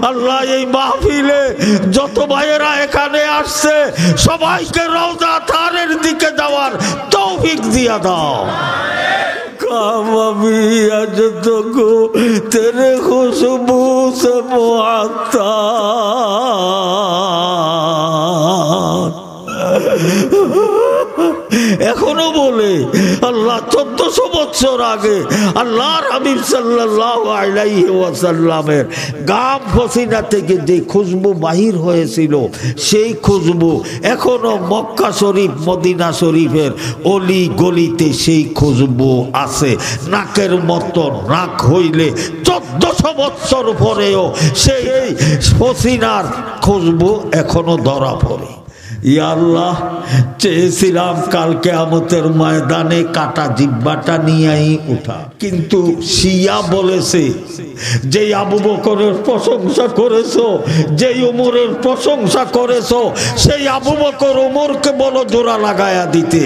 আল্লাহ এই মাহফিলে যত ভাইয়েরা এখানে আসছে সবাইকে রওজা তারের দিকে যাওয়ার তৌফিক দিয়া দাও। কামি আজ তকো তেরে খুশবু সে মুআত্তা এখনো বলে আল্লাহ 1400 বছর আগে আল্লাহর হাবিব সাল্লাল্লাহু আলাইহি ওয়াসাল্লামের গাম ফসিনা থেকে যে খুশবু বাহির হয়েছিল সেই খুশবু এখনো মক্কা শরীফ মদিনা শরীফের অলি গলিতে সেই খুশবু আছে। নাকের মতো নাক হইলে 1400 বছর পরেও সেই ফসিনার খুশবু এখনো ধরা পড়ে। ইয়া আল্লাহ চেয়েছিলাম কাল কিয়ামতের ময়দানে কাটা জিহ্বাটা নিয়েই উঠা, কিন্তু শিয়া বলেছে যে আবু বকরের প্রশংসা করেছো, যে উমরের প্রশংসা করেছো, সেই আবু বকর উমরকে বলো জোড়া লাগায়া দিতে,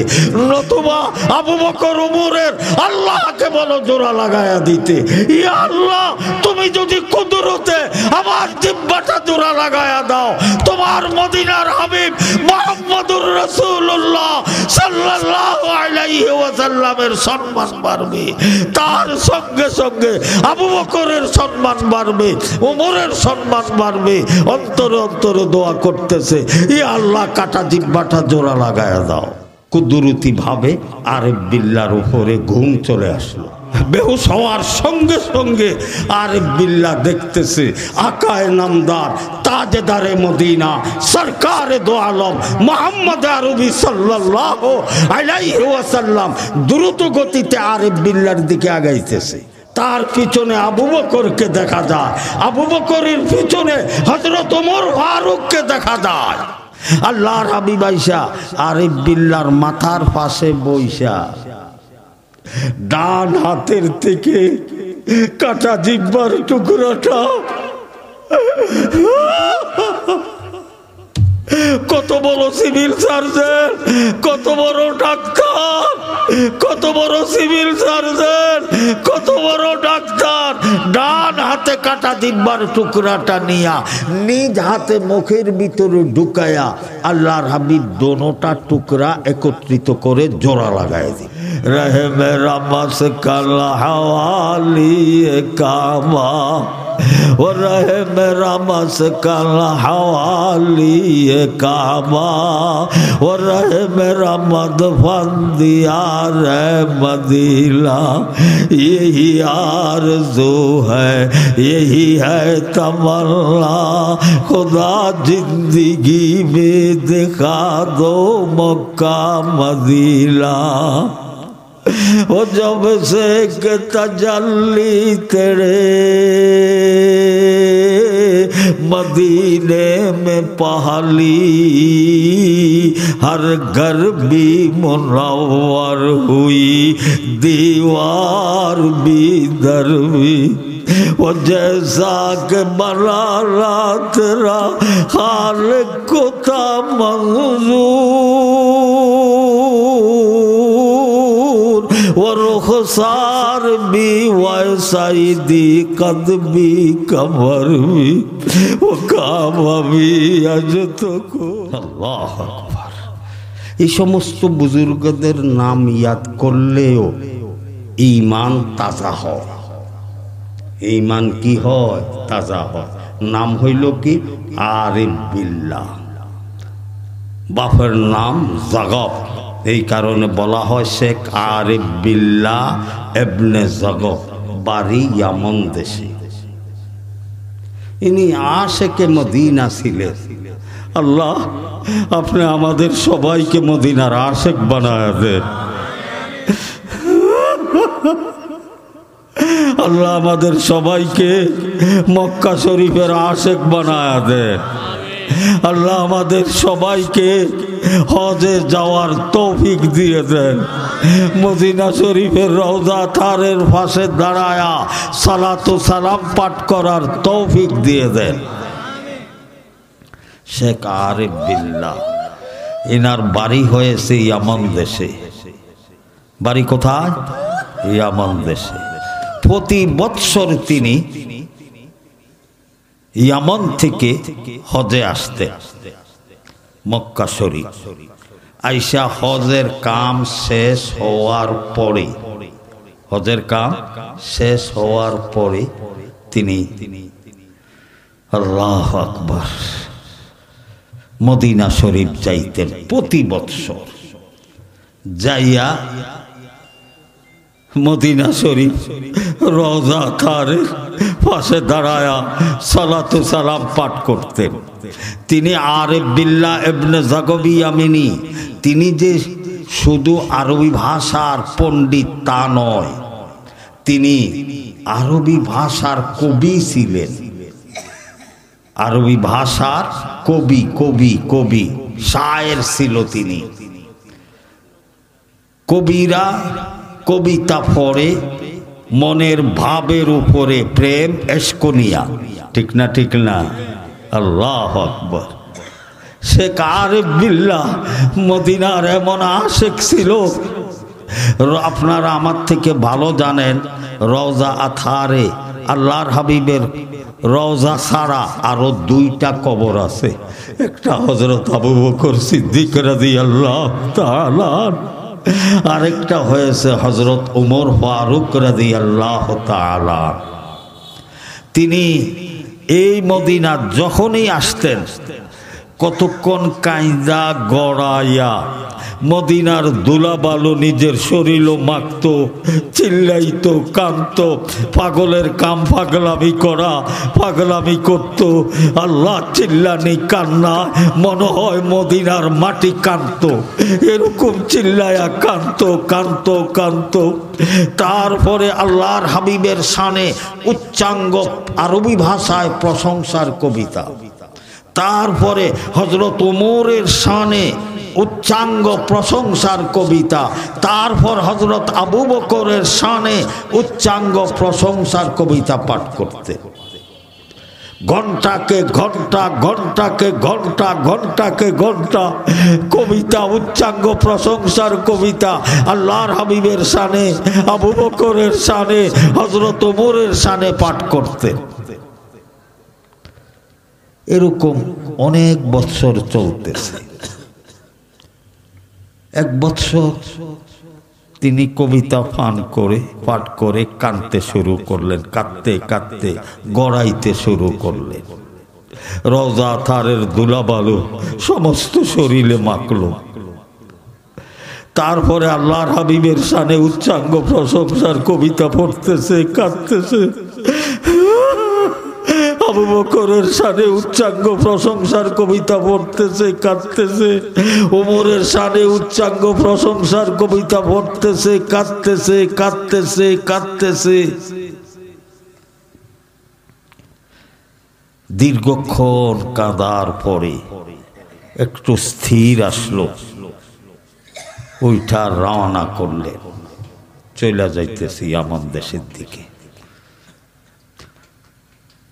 নতুবা আবু বকর উমরের আল্লাহকে বলো জোড়া লাগায়া দিতে। ইয়া আল্লাহ তুমি যদি কুদরতে আমার জিহ্বাটা জোড়া লাগায়া দাও, তোমার মদিনার হাবিব মুহাম্মদুর রাসূলুল্লাহ সাল্লাল্লাহু আলাইহি ওয়াসাল্লামের সম্মান বাড়বে, তার সঙ্গে সঙ্গে আবু বকরের সম্মান বাড়বে, ওমরের সম্মান বাড়বে। অন্তরে অন্তরে দোয়া করতেছে, ইয়া আল্লাহ কাটা জিহ্বাটা জোড়া লাগায়া দাও। কুদরতি ভাবে আরেফ বিল্লাহর উপরে ঘুম চলে আসলো। বেহুশ হওয়ার সঙ্গে সঙ্গে আরেফ বিল্লাহ দেখতেছে আকায়ে নামদার তাজদারে মদিনা সরকারে দো আলম মুহাম্মদ আরবি সাল্লাল্লাহু আলাইহি ওয়াসাল্লাম দ্রুত গতিতে আরেফ বিল্লাহর দিকে আগাইতেছে। তার পিছনে আবু বকরকে দেখা যায়, আবু বকরের পিছনে হযরত ওমর ফারুককে দেখা যায়। আল্লাহর হাবিব আয়েশা আরেফ বিল্লাহর মাথার পাশে বইসা ডান হাতের থেকে কাটা জিহ্বার টুকরাটা কত বড় সিভিল সার্জন, কত বড় ডাক্তার, কত বড় সিভিল সার্জন, কত বড় ডাক্তার, ডান হাতে কাটা জিহ্বার টুকরাটা নিয়া নিজ হাতে মুখের ভিতরে ঢুকায়া আল্লাহর হাবিব দোনোটা টুকরা একত্রিত করে জোড়া লাগায় দি। রহে মেরা মাসকাল হাওয়ালি কাবা ও রহে মেরা মাসকাল হাওয়ালি কাবা ও রহে মেরা মদফন দিয়ার মদিনা यही आरज़ू है यही है तमन्ना खुदा जिंदगी में दिखा दो मक्का मदीना। वो जब से के तजल्ली तेरे मदीने में पहली हर घर भी मुनव्वर हुई दीवार भी दर भी वो जैसा के बना तेरा खालिक को था मंजूर वो रुखसार भी वैसा ही दी कद भी कमर भी वो काबा भी अज तको। अल्लाह আকবার। এই সমস্ত বুজুর্গদের নাম ইয়াদ করলেও ঈমান তাজা হয়। ঈমান কি হয়? তাজা হয়। নাম হইল কি? আরিফ বিল্লাহ। বাপের নাম জাগব, এই কারণে বলা হয় শেখ আরিফ বিল্লাহ ইবনে জাগব, বাড়ি ইয়ামন দেশে। ইনি আশিকে মদিনা ছিলেন। আল্লাহ আপনি আমাদের সবাইকে মদিনার আশিক বানায় দেন। আল্লাহ আমাদের সবাইকে মক্কা শরীফের আশিক বানায় দেন। আল্লাহ আমাদের সবাইকে হজে যাওয়ার তৌফিক দিয়ে দেন। মদিনা শরীফের রওজা তারের পাশে দাঁড়ায়া সালাত ও সালাম পাঠ করার তৌফিক দিয়ে দেন। শেখ আরিফ বিল্লাহ, এনার বাড়ি হয়েছে ইয়ামান দেশে। বাড়ি কোথায়? ইয়ামান দেশে। প্রতি বৎসর তিনি ইয়ামন থেকে হজে আসতে মক্কা শরীফ আইসা হজের কাম শেষ হওয়ার পরে, হজের কাম শেষ হওয়ার পরে তিনি আল্লাহু আকবার মদিনা শরীফ যাইতেন প্রতি বৎসর। যাইয়া মদিনা শরীফ রওজা তারের পাশে দাঁড়ায়া সালাতু সালাম পাঠ করতেন। তিনি আরিফ বিল্লাহ ইবনে জাগবি ইয়ামিনী, তিনি যে শুধু আরবি ভাষার পণ্ডিত তা নয়, তিনি আরবি ভাষার কবি ছিলেন। আরবি ভাষার কবি কবি কবি শায়ের ছিল তিনি। কবিরা কবিতা পড়ে মনের ভাবের উপরে প্রেম এশকনিয়া, ঠিক না ঠিক না? আল্লাহু আকবার। শেখ আরিফ বিল্লাহ মদিনার এমন আশেক ছিল, আপনারা আমার থেকে ভালো জানেন রওজা আথারে আল্লাহর হাবিবের রওজা ছাড়া আরো দুইটা কবর আছে। একটা হযরত আবু বকর সিদ্দিক রাদিয়াল্লাহু তাআলা, আরেকটা হয়েছে হযরত ওমর ফারুক রাদিয়াল্লাহু তাআলা। তিনি এই মদিনা যখনই আসতেন কতক্ষণ কাইদা গড়াইয়া মদিনার দুলাবালু নিজের শরীরও মাখত, চিল্লাইতো, কাঁদত, পাগলের কাম পাগলামি করা, পাগলামি করত। আল্লাহ চিল্লানি কান্না মনে হয় মদিনার মাটি কাঁদত, এরকম চিল্লায়া কাঁদত কাঁদত কাঁদত। তারপরে আল্লাহর হাবিবের শানে উচ্চাঙ্গ আরবি ভাষায় প্রশংসার কবিতা, তারপরে হযরত ওমরের শানে উচ্চাঙ্গ প্রশংসার কবিতা, তারপর হযরত আবু বকরের শানে উচ্চাঙ্গ প্রশংসার কবিতা পাঠ করতে। ঘন্টাকে ঘন্টা, ঘন্টাকে ঘন্টা, ঘন্টাকে ঘন্টা কবিতা, উচ্চাঙ্গ প্রশংসার কবিতা আল্লাহর হাবিবের শানে, আবু বকরের শানে, হযরত ওমরের শানে পাঠ করতে। এরকম অনেক বৎসর চলতেছে। এক বৎসর তিনি কবিতা পাঠ করে কাঁদতে শুরু করলেন, কাঁদতে কাঁদতে গড়াইতে শুরু করলেন। রওজা থারের দুলাবালু সমস্ত শরীরে মাখলো। তারপরে আল্লাহর হাবিবের শানে উচ্চাঙ্গ প্রশংসার কবিতা পড়তেছে, কাঁদতেছে। আবু বকরের শানে উচ্চাঙ্গ প্রশংসার কবিতা পড়তেছে, কাঁদতেছে। ওমরের শানে উচ্চাঙ্গ প্রশংসার কবিতা পড়তেছে, কাঁদতেছে কাঁদতেছে কাঁদতেছে। দীর্ঘক্ষণ কাঁদার পরে একটু স্থির আসলো, ওইটা রওনা করলেন, চলে যাইতেছি আমার দেশের দিকে।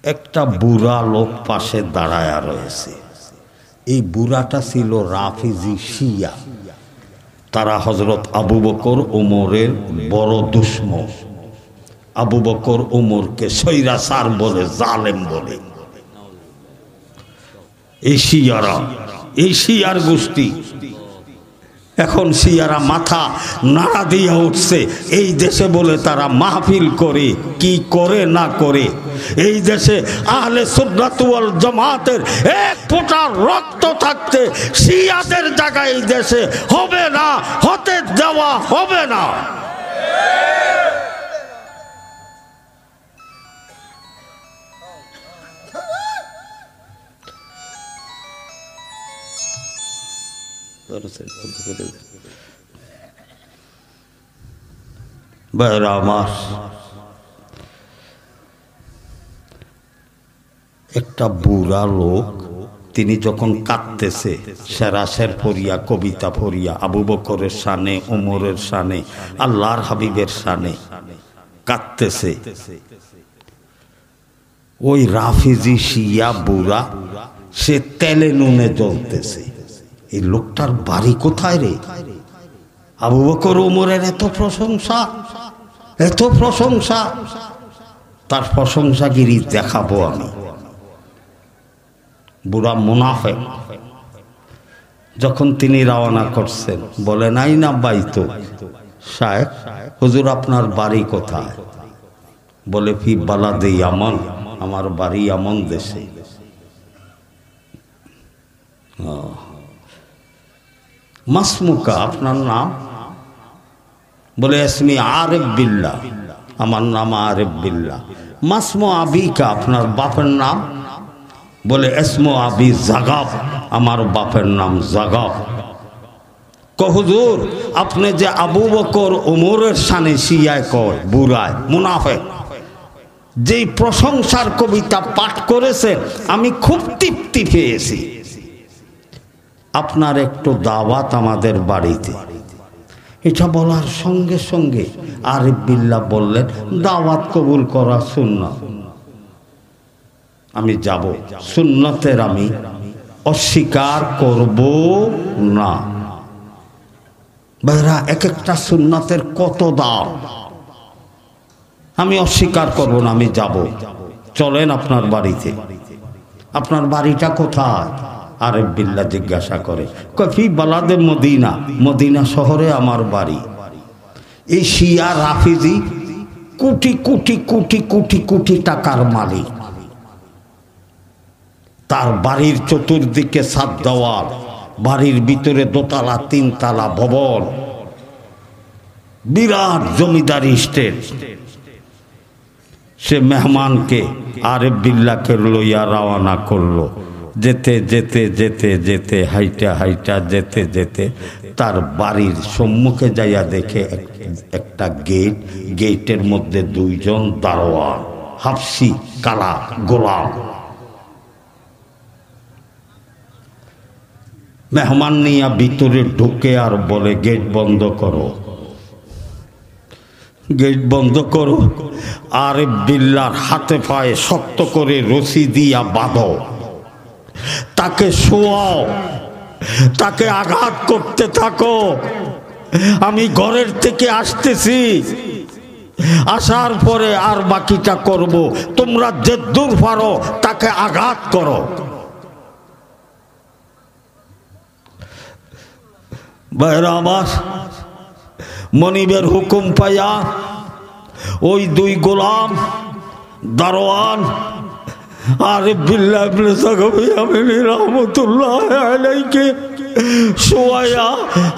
একটা বুড়া লোক পাশে দাঁড়ায়া রয়েছে। এই বুড়াটা ছিল রাফিজি শিয়া। তারা হযরত আবু বকর ওমরের বড় দুশমন। আবু বকর ওমরকে সৈরাচার বলে, জালেম বলে। এই শিয়ারা, এই শিয়ার গোষ্ঠী। এখন শিয়ারা মাথা নাড়া দিয়ে উঠছে। এই দেশে বলে তারা মাহফিল করে, কি করে না করে। এই দেশে আহলে সুন্নাত ওয়াল জামাতের এক ফোঁটা রক্ত থাকতে শিয়াদের জায়গায় এই দেশে হবে না, হতে দেওয়া হবে না। একটা বুড়া লোক, তিনি যখন কাঁদতেছে শেরাশের পড়িয়া, কবিতা পড়িয়া, আবু বকরের শানে, ওমরের শানে, আল্লাহর হাবিবের শানে কাঁদতেছে। ওই রাফিজি শিয়া বুড়া, সে তেলে নুনে জ্বলতেছে। এই লোকটার বাড়ি কোথায় রে? আবু বকর ওমরের এত প্রশংসা, এত প্রশংসা, তার প্রশংসাগিরি দেখাবো আমি। বুড়া মুনাফিক। যখন তিনি রওনা করছেন, বলে নাই না বাইতো শায়েখ, হুজুর আপনার বাড়ি কোথায়? বলে ফি বালাদে ইয়ামান, আমার বাড়ি ইয়ামান দেশে। মাসমুকা, আপনার নাম? বলে ইসমি আরিফ বিল্লাহ, আমার নাম আরিফ বিল্লাহ। মাসমু আবিকা, আপনার বাপের নাম? বলে ইসমু আবি জাগাব, আমার বাপের নাম জাগাব। হুজুর আপনি যে আবু বকর ওমরের শানে শিয়ায় কয় বুড়ায় মুনাফিক, যেই প্রশংসার কবিতা পাঠ করেছেন আমি খুব তৃপ্তি পেয়েছি। আপনার একটু দাওয়াত আমাদের বাড়িতে। এটা বলার সঙ্গে সঙ্গে আরিফ বিল্লাহ বললেন, দাওয়াত কবুল করা সুন্নাত, আমি যাব, সুন্নতের আমি অস্বীকার করব না। ভাইরা, এক একটা সুন্নতের কত দাম, আমি অস্বীকার করব না, আমি যাব। চলেন আপনার বাড়িতে। আপনার বাড়িটা কোথায়? আরিফ বিল্লাহ জিজ্ঞাসা করে, কফি বালাদে মদিনা, মদিনা শহরে আমার বাড়ি। এই শিয়া রাফিজি কোটি কোটি কোটি কোটি কোটি টাকার মালিক, তার বাড়ির চতুর্দিকে সাত দেওয়াল, বাড়ির ভিতরে দোতলা তিনতলা ভবন, বিরাট জমিদারি স্টেট। সে মেহমানকে আরিফ বিল্লাহকে লইয়া রওনা করলো। যেতে যেতে যেতে যেতে হাইটা হাইটা যেতে যেতে তার বাড়ির সম্মুখে যাইয়া দেখে একটা গেট, গেটের মধ্যে দুইজন দারোয়ান, হাফসি কালা গোলাম। মেহমান নিয়া ভিতরে ঢুকে আর বলে, গেট বন্ধ করো, গেট বন্ধ করো। আরিফ বিল্লাহর হাতে পায়ে শক্ত করে রশি দিয়া বাঁধো, তাকে শোয়াও, তাকে আঘাত করতে থাকো। আমি ঘরের থেকে আসতেছি, আসার পরে আর বাকিটা করব। তোমরা যে দূর পারো তাকে আঘাত করো। ভাইরা আমার, মনিবের হুকুম পাইয়া ওই দুই গোলাম দারোয়ান আরিফ বিল্লাহ ইবনে সাগবী রাহমাতুল্লাহ আলাইহি শোয়া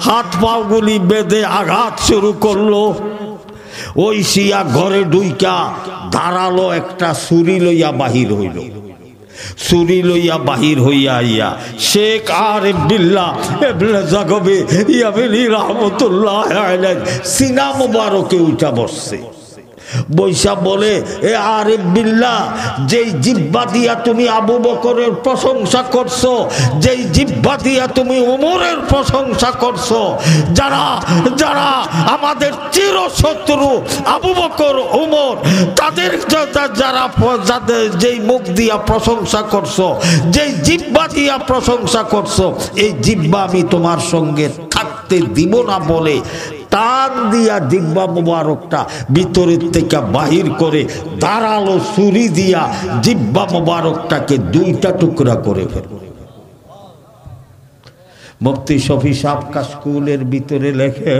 হাত পাগুলি বেঁধে আঘাত শুরু করলো। ওই শিয়া ঘরে ঢুইকা ধারালো একটা ছুরি লইয়া বাহির হইল। ছুরি লইয়া বাহির হইয়া আইয়া শেখ আরিফ বিল্লাহ ইবনে সাগবী রাহমাতুল্লাহ আলাইহি সিনা মুবারকে উঠা বসছে। বৈশা বলে, এ আরিফ বিল্লাহ, যেই জিহ্বা দিয়া তুমি আবু বকরের প্রশংসা করছো, যেই জিহ্বা দিয়া তুমি ওমরের প্রশংসা করছো, যারা যারা আমাদের চিরশত্রু আবু বকর ওমর, তাদের যারা যাদের যেই মুখ দিয়া প্রশংসা করছো, যেই জিহ্বা দিয়া প্রশংসা করছো, এই জিহ্বা আমি তোমার সঙ্গে থাকতে দিব না বলে টান দিয়া জিহ্বা মুবারকটা ভিতরের থেকে বাহির করে ধারালো ছুরি দিয়া জিহ্বা মুবারকটাকে দুইটা টুকরা করে ফেল। মুফতি শফি সাহেব কাশকুলের ভিতরে লেখে,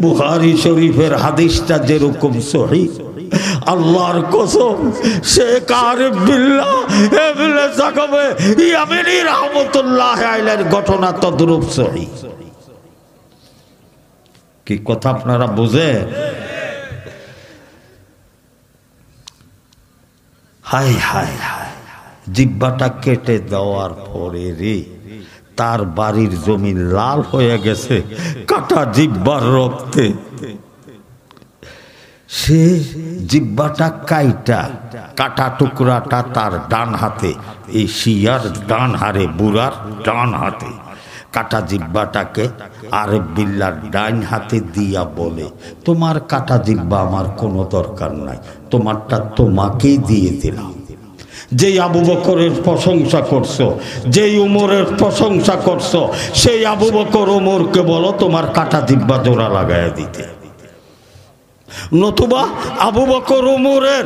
বুখারী শরীফের হাদিসটা যেরকম সহিহ, আল্লাহর কসম শেখ আরিফ বিল্লাহ ইবনে সাগবী ইয়ামানী রাহমাতুল্লাহ আলাইহির ঘটনা তদ্রূপ সহিহ। কি কথা আপনারা বুঝে? হায় হায় হায়, জিহ্বাটা কেটে দেওয়ার পরে রে তার বাড়ির জমি লাল হয়ে গেছে কাটা জিহ্বার রক্তে। সে জিহ্বাটা কাইটা কাটা টুকরাটা তার ডান হাতে, এই শিয়ার ডান হারে, বুড়ার ডান হাতে কাটা জিহ্বাটাকে আরিফ বিল্লাহর ডাইন হাতে দিয়া বলে, তোমার কাটা জিহ্বা আমার কোনো দরকার নাই, তোমারটা তোমাকেই দিয়ে দিলাম। যেই আবু বকরের প্রশংসা করছো, যেই উমরের প্রশংসা করছো, সেই আবু বকর উমরকে বলো তোমার কাটা জিহ্বা জোড়া লাগাইয়া দিতে। নতুবা আবু বকর উমরের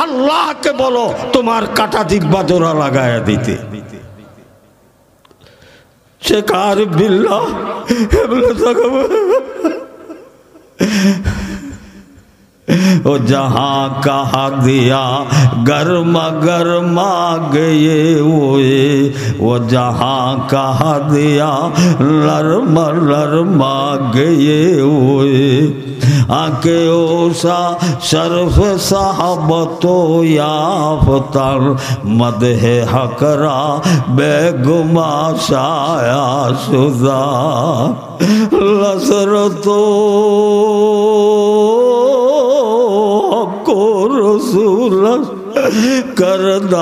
আল্লাহকে বলো তোমার কাটা জিহ্বা জোড়া লাগায়া দিতে। শেখ আরিফ বিল্লাহ ओ जहाँ कहा दिया गर्मा गर्मा गए वो जहाँ कहा दिया लरमा लरमा गए आके ओसा शर्फ साहबतो याफ्तर मदह हकरा बेगुमा शाया शुदा लसरतो को रसूल करदार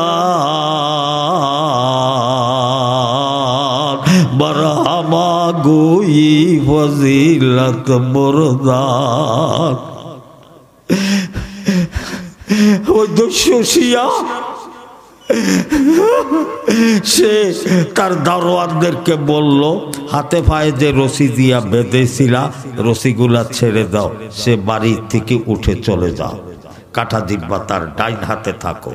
बरहमा गोई फजीलत मुर्दार। वो दुश्मनिया সে তার দারোয়ানদেরকে বলল হাতে পায়ে যে রশি দিয়া বেঁধেছিলা রশিগুলা ছেড়ে দাও, সে বাড়ি থেকে উঠে চলে যাও, কাটা জিহ্বা তার ডাইন হাতে থাকো।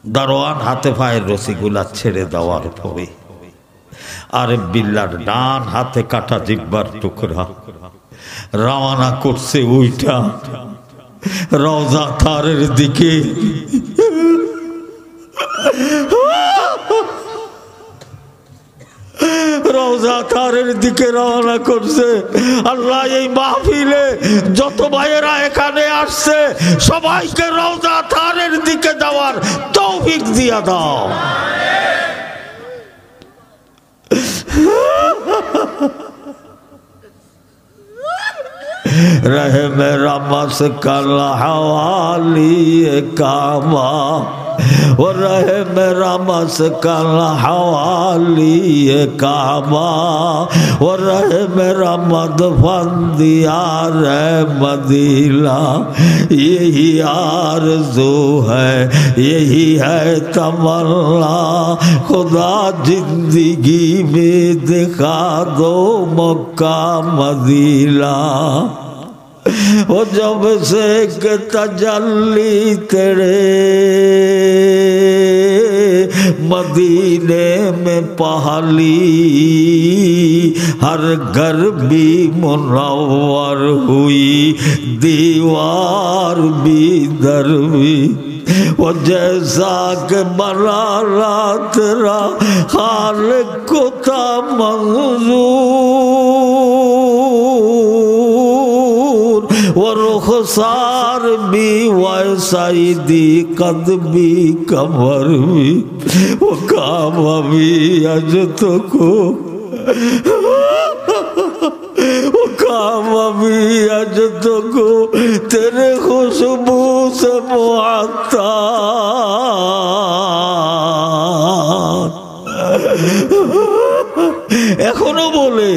দারোয়ান হাতে পায়ের রশিগুলা ছেড়ে দেওয়ার পরে আরিফ বিল্লাহর ডান হাতে কাটা জিহ্বার টুকরা রওনা করছে উইটা রওজা থারের দিকে। রওজা থারের দিকে রওনা করছে। আল্লাহ এই মাহফিলে যত ভাইয়েরা এখানে আসছে সবাইকে রওজা থারের দিকে যাওয়ার তৌফিক দিয়া দাও। रहे मेरा मस्कल हवाली काबा वो रहे मेरा मस्कल हवाली काबा वो रहे मेरा मदफन दियार मदीना। यही आरज़ू है यही है तमन्ना खुदा जिंदगी में दिखा दो मक्का मदीना। वो जब से के तजल्ली तेरे मदीने में पहली हर घर भी मुनव्वर हुई दीवार भी दर भी। वो जैसा के बना तेरा खालिक को था मंजूर वो रुखसार भी वैसा ही दी कद भी कमर भी वो काम भी अजत को वो काम भी अजत को तेरे खुशबू से मुअत्ता। এখনো বলে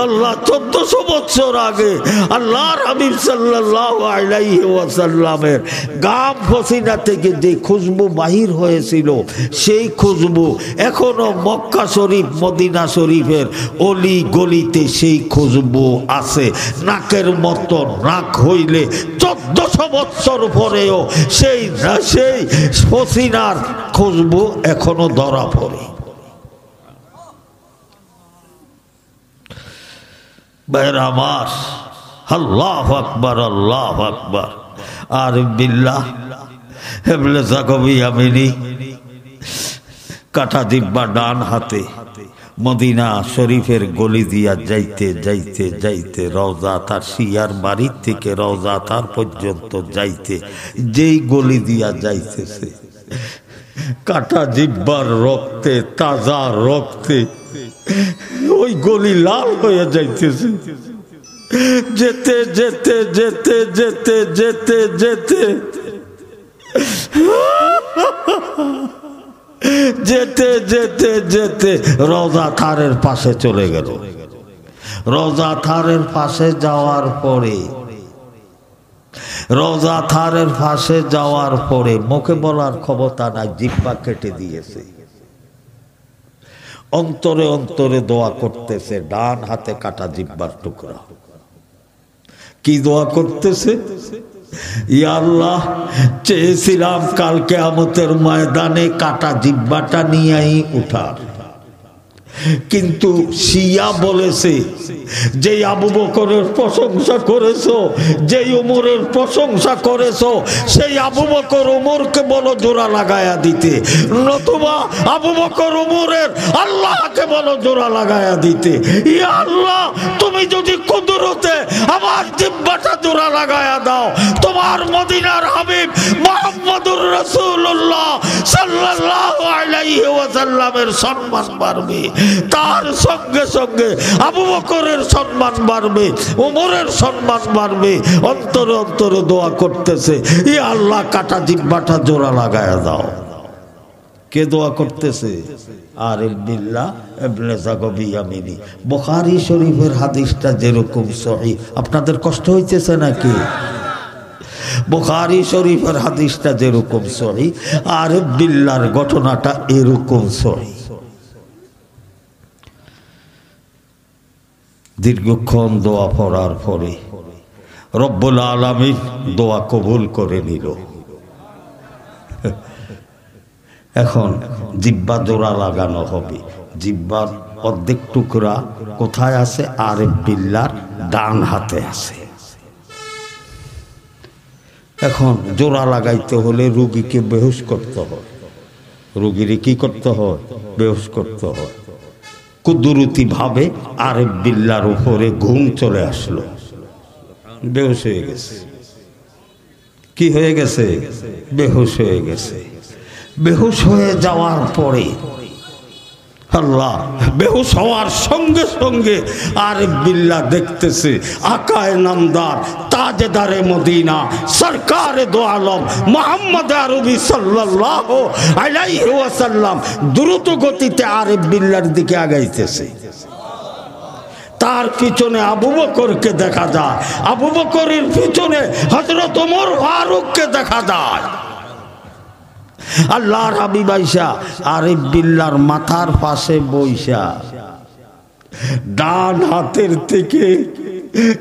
আল্লাহ 1400 বছর আগে আল্লাহর হাবিব সাল্লাল্লাহু আলাইহি ওয়াসাল্লামের গাম ফসিনা থেকে যে খুশবু বাহির হয়েছিল সেই খুশবু এখনো মক্কা শরীফ মদিনা শরীফের অলি গলিতে সেই খুশবু আছে। নাকের মতো নাক হইলে 1400 বছর পরেও সেই ফসিনার খুশবু এখনো ধরা পড়ে। बैरामार अल्लाह अकबर अल्लाह अकबर। आरिफ बिल्लाह हेबले जाकबी आमिनी काटा जिह्बा डान हाथे मदीना शरीफेर गली दिया जाइते जाइते जाइते रौजा तार शियार बाड़ी थेके रौजा तार पर्यन्त जाइते जेई गली दिया जाइतेछे काटा जिह्बार रक्ते ताजा रक्ते ওই গলি লাল হয়ে যাইতেছে। যেতে যেতে যেতে যেতে যেতে যেতে যেতে যেতে যেতে রওজা থারের পাশে চলে গেল। রওজা থারের পাশে যাওয়ার পরে রওজা থারের পাশে যাওয়ার পরে মুখে বলার ক্ষমতা নাই, জিহ্বা কেটে দিয়েছে। অন্তরে অন্তরে দোয়া করতেছে, ডান হাতে কাটা জিহ্বার টুকরা। কি দোয়া করতেছে? ইয়া আল্লাহ, চেয়েছিলাম কাল কিয়ামতের ময়দানে কাটা জিহ্বাটা নিয়েই উঠার, কিন্তু শিয়া বলেছে যে আবু বকরের প্রশংসা করেছো, যেই উমরের প্রশংসা করেছো, সেই আবু বকর উমরকে বলো জোড়া লাগায়া দিতে, নতুবা আবু বকর উমরের আল্লাহকে বলো জোড়া লাগায়া দিতে। ইয়া আল্লাহ, তুমি যদি কুদরতে আমার জিহ্বাটা জোড়া লাগায়া দাও, তোমার মদিনার হাবিব মুহাম্মদুর রাসূলুল্লাহ সাল্লাল্লাহু আলাইহি ওয়াসাল্লামের সম্মান বাড়বে, তার সঙ্গে সঙ্গে আবু বকরের সম্মান বাড়বে, ওমরের সম্মান বাড়বে। অন্তরে অন্তরে দোয়া করতেছে, ইয়া আল্লাহ কাটা জিহ্বাটা জোড়া লাগায়া দাও। কে দোয়া করতেছে? আরিফ বিল্লাহ ইবনে জাগবি ইয়ামিনী। বুখারী শরীফের হাদিসটা যেরকম সহিহ, আপনাদের কষ্ট হইতেছে নাকি? বুখারী শরীফের হাদিসটা যেরকম সহিহ, আরিফ বিল্লাহর ঘটনাটা এরকম সহিহ। দীর্ঘক্ষণ দোয়া পড়ার পরে রব্বুল আলামিন দোয়া কবুল করে নিল। এখন জিহ্বা জোড়া লাগানো হবে। জিহ্বার অর্ধেক টুকরা কোথায় আছে? আরিফ বিল্লাহর ডান হাতে আছে। এখন জোড়া লাগাইতে হলে রুগীকে বেহুশ করতে হয়। রুগীরে কি করতে হয়? বেহুশ করতে হয়। কুদরতি ভাবে আরিফ বিল্লাহর উপরে ঘুম চলে আসলো, বেহুশ হয়ে গেছে। কি হয়ে গেছে? বেহুশ হয়ে গেছে। বেহুশ হয়ে যাওয়ার পরে আল্লাহ, বেহুশ হওয়ার সঙ্গে সঙ্গে আরিফ বিল্লাহ দেখতেছে আকায়ে নামদার তাজদারে মদিনা সরকারে দো আলম মুহাম্মদ আরবি সাল্লাল্লাহু আলাইহি ওয়াসাল্লাম দ্রুত গতিতে আরিফ বিল্লাহর দিকে আগাইতেছে। তার পিছনে আবু বকরকে দেখা যায়, আবু বকরের পিছনে হযরত ওমর ফারুককে দেখা যায়। আল্লাহর হাবিব আয়েশা আরিফ বিল্লাহর মাথার পাশে বইসা ডান হাতের থেকে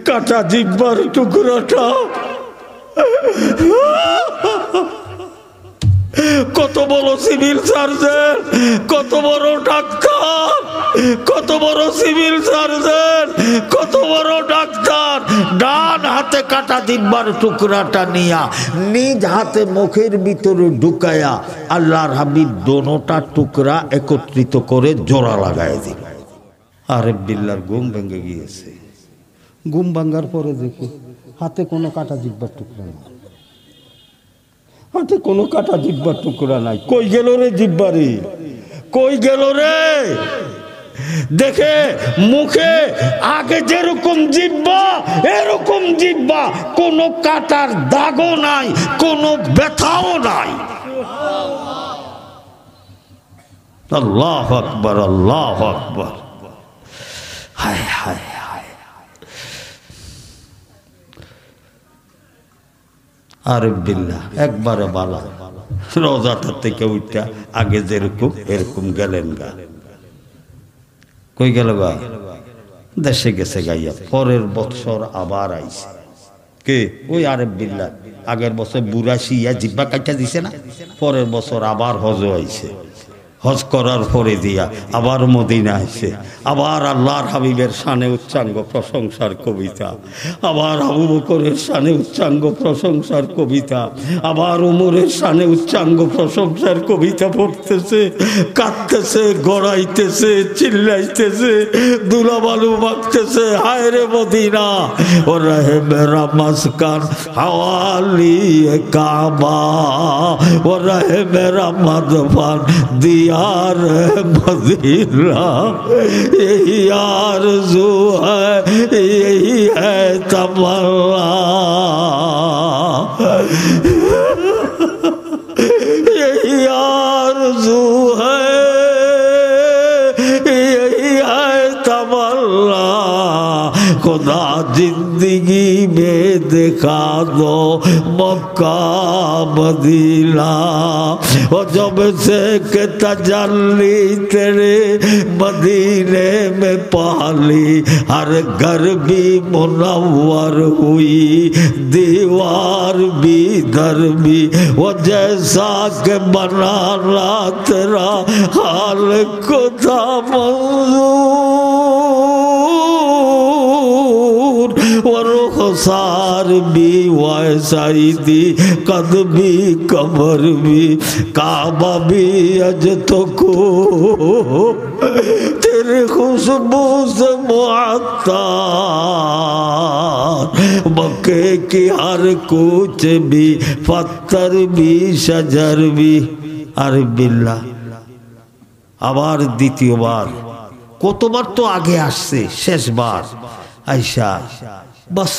কাটা জিহ্বার টুকরাটা, কত বড় সিভিল সার্জন, কত বড় ডাক্তার, কত বড় সিভিল সার্জন, কত বড় ডাক্তার, ডান হাতে কাটা জিহ্বার টুকরাটা নিয়া নিজ হাতে মুখের ভিতরে ঢুকায়া আল্লাহর হাবিব দোনোটা টুকরা একত্রিত করে জোড়া লাগায় দিল। আরিফ বিল্লাহর ঘুম ভেঙে গিয়েছে। ঘুম ভাঙার পরে দেখে হাতে কোনো কাটা জিহ্বার টুকরা নাই, হাতে কোনো কাটা জিহ্বার টুকরা নাই। কই গেল রে জিহ্বা রে, কই গেল রে? দেখে মুখে আগে যেরকম জিহ্বা এরকম জিহ্বা, কোনো কাটার দাগও নাই, কোনো ব্যথাও নাই। আল্লাহু আকবার, আল্লাহু আকবার। হায় হায় হায়। আরিফ বিল্লাহ একবারে বালা রোজাটা থেকে উঠা আগে যেরকম এরকম গেলেন গা। কই গেল গা? দেশে গেছে গাইয়া। পরের বছর আবার আইছে। কে? ওই আরিফ বিল্লাহ। আগের বছর বুড়া শিয়া জিহ্বা কাটা দিছে না, পরের বছর আবার হজ আইছে। হজ করার পরে দিয়া আবার মদিনা আসে, আবার আল্লাহর হাবিবের শানে উচ্চাঙ্গ প্রশংসার কবিতা, আবার আবু বকরের শানে উচ্চাঙ্গ প্রশংসার কবিতা, আবার ওমরের শানে উচ্চাঙ্গ প্রশংসার কবিতা পড়তেছে, কাঁদতেছে, গড়াইতেছে, চিল্লাইতেছে, দুলাবালু মাখতেছে। হায় রে মদিনা, ও রহে মেরা মাসকান হাওয়ালি কাবা, ও রহে মেরা মাদফান দিয়া यार मदीना, यही आरज़ू है, यही है तमन्ना, यही आरज़ू है, यही है तमन्ना। खुदा जिंदगी में दिखा दो मक्का मदीना। और जब से के तजल्ली तेरे मदीने में पाली, हर घर भी मुनव्वर हुई, दीवार भी दर भी। वो जैसा के बनाना तेरा हाल को था मंजूर, वो रुखसार भी वैसा ही थी, कद भी कमर भी, काबा भी अज तो को तेरे खुशबू से मुअत्तर। मक्के की हर कूच भी, पत्थर भी, शजर भी। अरे बिल्ला আবার দ্বিতীয়বার, কতবার তো আগে আসছে, শেষবার আয়শা বাস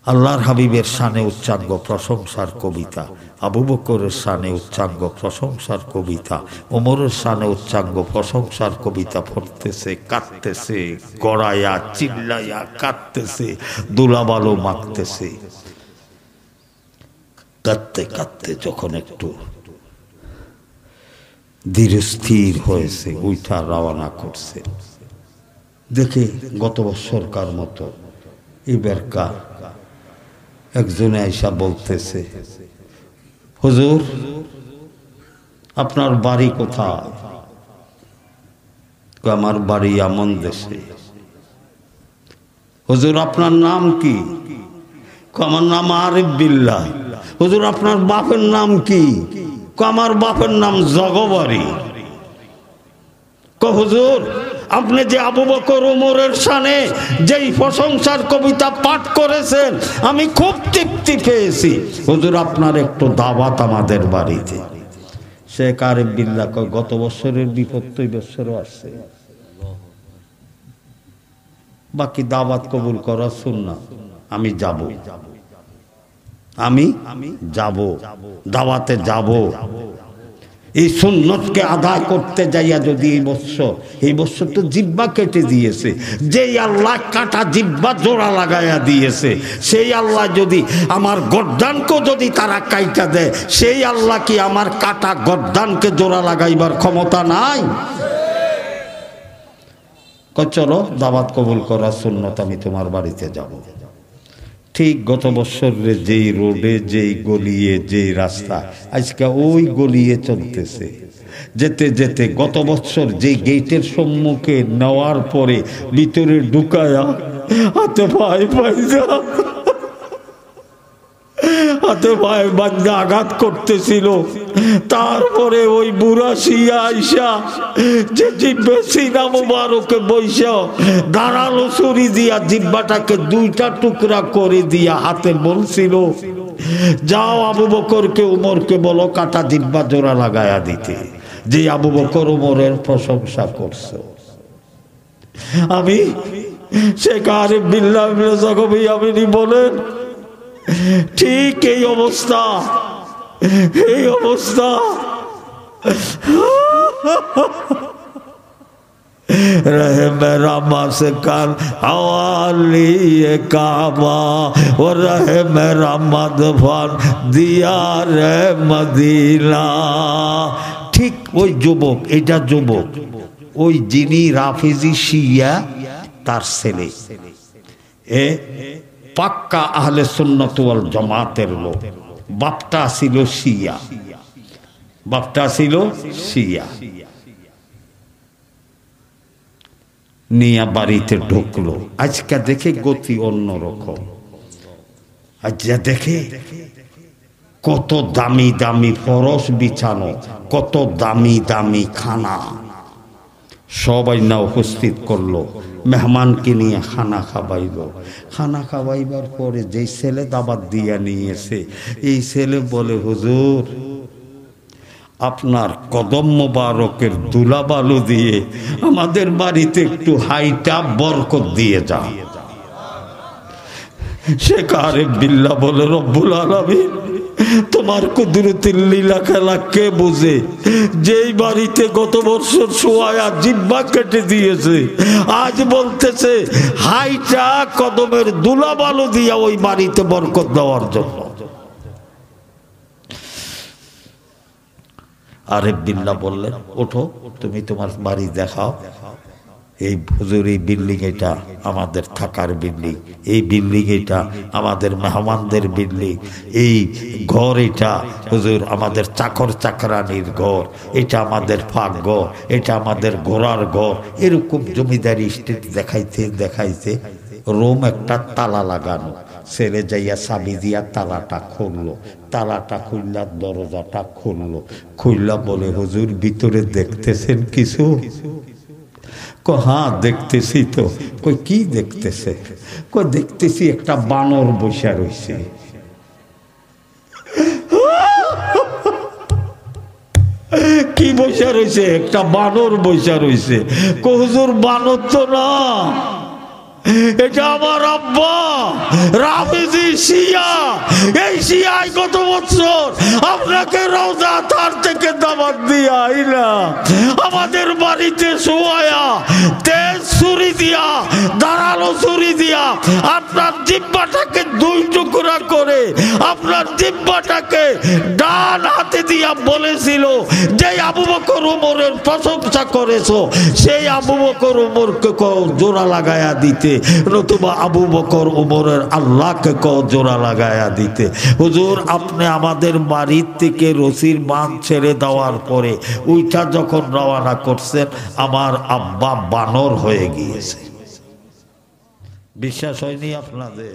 আল্লাহর হাবিবের শানে উচ্চাঙ্গ প্রশংসার কবিতা, আবু বকরের শানে উচ্চাঙ্গ প্রশংসার কবিতা, ওমরের শানে উচ্চাঙ্গ প্রশংসার কবিতা পড়তেছে, কাঁদতেছে, গড়াইয়া চিল্লাইয়া কাঁদতেছে, দুলাবালো মাখতেছে। কাঁদতে কাঁদতে যখন একটু ধীর স্থির হয়েছে, উঠা রওনা করছে, দেখে গত বছরকার মতো এবারকা একজনে আইসা বলতেছে, হুজুর আপনার বাড়ি কোথায়? আমার বাড়ি এমন দেশে। হুজুর আপনার নাম কি? আমার নাম আরিফ বিল্লাহ। হুজুর আপনার বাপের নাম কি? আমার বাপের নাম জগবারি। হুজুর আপনি যে আবু বকর ওমরের শানে যেই প্রশংসার কবিতা পাঠ করেছেন আমি খুব তৃপ্তি পেয়েছি, হুজুর আপনার একটু দাওয়াত আমাদের বাড়িতে। শেখ আরিফ বিল্লাহ গত বছরের বিপত্তি বছরও আসছে, বাকি দাওয়াত কবুল করা সুন্নাত। আমি যাব, আমি যাব, দাওয়াতে যাব। এই সুন্নতকে আদায় করতে যাইয়া যদি এই বছর তো জিব্বা কেটে দিয়েছে, যেই আল্লাহ কাটা জিব্বা জোড়া লাগাইয়া দিয়েছে, সেই আল্লাহ যদি আমার গর্দানকে যদি তারা কাইটা দেয়, সেই আল্লাহ কি আমার কাটা গর্দানকে জোড়া লাগাইবার ক্ষমতা নাই? চলো দাওয়াত কবুল করা সুন্নত, আমি তোমার বাড়িতে যাব। ঠিক গত বছরের যেই রোডে, যেই গলিয়ে, যেই রাস্তা, আজকে ওই গলিয়ে চলতেছে। যেতে যেতে গত বছর যেই গেটের সম্মুখে নেওয়ার পরে ভিতরে ঢুকায়া হাতে পায়ে পাইজা, হাতে পায়ে বান্ধা আঘাত করতেছিল। তারপরে ওই বুড়া শিয়া আইসা যে জিব্বে সিনা মুবারকে বৈশা দাঁড়ালো ছুরি দিয়া জিব্বাটাকে দুইটা টুকরা করে দিয়া হাতে বলছিল, যাও আবু বকরকে ওমরকে বলো কাটা জিব্বা জোড়া লাগায়া দিতে। যে আবু বকর ওমরের প্রশংসা করছে। আমি শেখ আরিফ বিল্লাহ আপনি বলেন ঠিক এই অবস্থা, এই অবস্থা। रहे मेरा मस्कन हवाली काबा, और रहे मेरा मदफन दियार मदीना। ঠিক ওই যুবক, এটা যুবক, ওই যিনি রাফিজি শিয়া তার ছেলে, এ পাক্কা আহলে সুন্নাত ওয়াল জামাতের লোক। বাপটা ছিল শিয়া, বাপটা ছিল শিয়া। নিয়া বাড়িতে ঢুকলো। আজকে দেখে গতি অন্যরকম। আজকে দেখে কত দামি দামি ফরশ বিছানো, কত দামি দামি খানা, সবাই না উপস্থিত করলো। মেহমানকে নিয়ে খানা খাওয়াইল। খানা খাওয়াইবার পরে যেই ছেলে দাবাত দিয়া নিয়েছে, এই ছেলে বলে, হুজুর আপনার কদম মোবারকের দুলাবালু দিয়ে আমাদের বাড়িতে একটু হাইটা বরকত দিয়ে যা। শেখ আরিফ বিল্লাহ বলে, রব্বুল আলামিন তোমার কুদরতের লীলা খেলা কে বোঝে? যেই বাড়িতে গত বছর সোয়া জিব্বা কেটে দিয়েছে, আজ বলতেছে হাইটা কদমের দুলা বালু দিয়া ওই বাড়িতে বরকত দেওয়ার জন্য। আরেফ বিল্লাহ বললেন, ওঠো, তুমি তোমার বাড়ি দেখাও। এই হুজুর, এই বিল্ডিং এটা আমাদের থাকার বিল্ডিং, এই বিল্ডিং এটা আমাদের মেহমানদের বিল্ডিং, এই ঘর এটা হুজুর আমাদের চাকর চাকরানির ঘর, এটা আমাদের ফাঁক ঘর, এটা আমাদের ঘোড়ার ঘর। এরকম জমিদারি স্টেট দেখাইতে দেখাইতে রুম একটা তালা লাগানো, ছেলে যাইয়া চাবি দিয়া তালাটা খুললো, তালাটা খুললা দরজাটা খুললো, খুললা বলে হুজুর ভিতরে দেখতেছেন কিছু? হ্যাঁ দেখতেছি। তো কই কি দেখতেছে? কই দেখতেছি একটা বানর বসে রয়েছে। কি বসে রয়েছে? একটা বানর বসে রয়েছে। হুজুর বানর তো না, এটা আমার আব্বা রাফেজি শিয়া। এই শিয়াই গত বছর আপনাকে রওজা তার থেকে দাওয়াত দিয়া আইলা আমাদের বাড়িতে শোয়া তেজ ছুরি দিয়া, ধারালো ছুরি দিয়া আপনার জিহ্বাটাকে দুই টুকরা করে আপনার জিহ্বাটাকে ডান হাতে দিয়া বলেছিল, যে আবু বকর ওমরের প্রশংসা করেছো সেই আবু বকর ওমরকে জোড়া লাগায়া দিতে, নতুবা আবু বকর ওমরের আল্লাহকে জোড়া লাগায়া দিতে। হুজুর আপনি আমাদের বাড়ির থেকে রশির বাঁধ ছেড়ে দেওয়ার পরে ওইটা যখন রওনা করছেন, আমার আব্বা বানর হয়ে গিয়েছে। বিশ্বাস হয়নি আপনাদের?